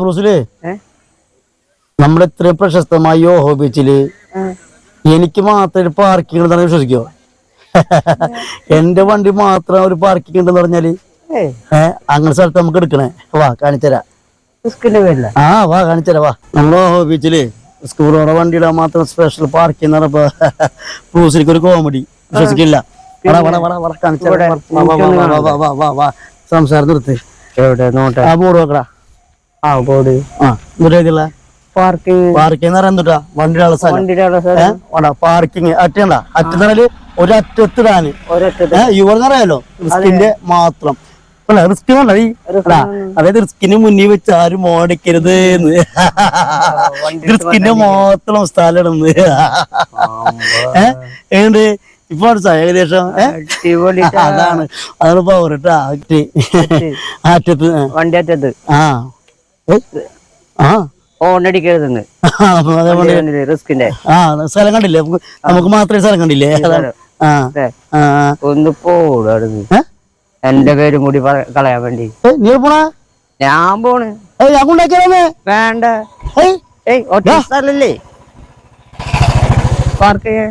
ബ്രൂസിലേ നമ്മുടെ ഇത്രയും പ്രശസ്തമായ യോഹോ ബീച്ചില് എനിക്ക് മാത്രം ഒരു പാർക്കിംഗ് ഉണ്ടെന്ന് വിശ്വസിക്കോ? എന്റെ വണ്ടി മാത്രം ഒരു പാർക്കിംഗ് ഉണ്ടെന്ന് പറഞ്ഞാല് അങ്ങനെ സ്ഥലത്ത് നമുക്ക് എടുക്കണേ. വാ കാണിച്ചരാ. ആ വാ കാണിച്ചരാ വാ. നമ്മൾ യോഹോ ബീച്ചില് സ്കൂളോടെ വണ്ടിയിടാൻ മാത്രം സ്പെഷ്യൽ പാർക്കിംഗ് എന്ന് പറഞ്ഞപ്പോ ബ്രൂസിലേക്ക് ഒരു കോമഡി വിശ്വസിക്കില്ല. സംസാരം നിർത്തി. ആ ബോർഡ് വെക്കടാ. ആ ബോർഡ് പാർക്കിംഗ് പറയാ വണ്ടിയുടെ പാർക്കിംഗ് അറ്റണ്ട അറ്റെന്ന് ഒരു അറ്റത്തിടാന് യുവന്ന് അറിയാലോ റിസ്കിന്റെ മാത്രം റിസ്ക് വേണ്ട ഈ അതായത് റിസ്കിന് മുന്നിൽ വെച്ച് ആരും ഓടിക്കരുത് റിസ്കിന്റെ മാത്രം സ്ഥലം ഇടുന്നത് ഏണ്ട് ഇപ്പൊ ഏകദേശം അതാണ് അതാണ് പവർ കേട്ടാ അറ്റത്ത് വണ്ടി അറ്റത്ത് ആ ഓണടിക്കരുതെന്ന് സ്ഥലം കണ്ടില്ലേ നമുക്ക് മാത്രമേ സ്ഥലം കണ്ടില്ലേ ഒന്ന് പോടുന്നു എന്റെ പേരും കൂടി കളയാൻ വേണ്ടി നീ പോണ ഞാൻ പോണ് ഞാൻ കൊണ്ടാക്കിയാലേ വേണ്ട ഒറ്റ സ്ഥലല്ലേ പാർക്ക് ചെയ്യാൻ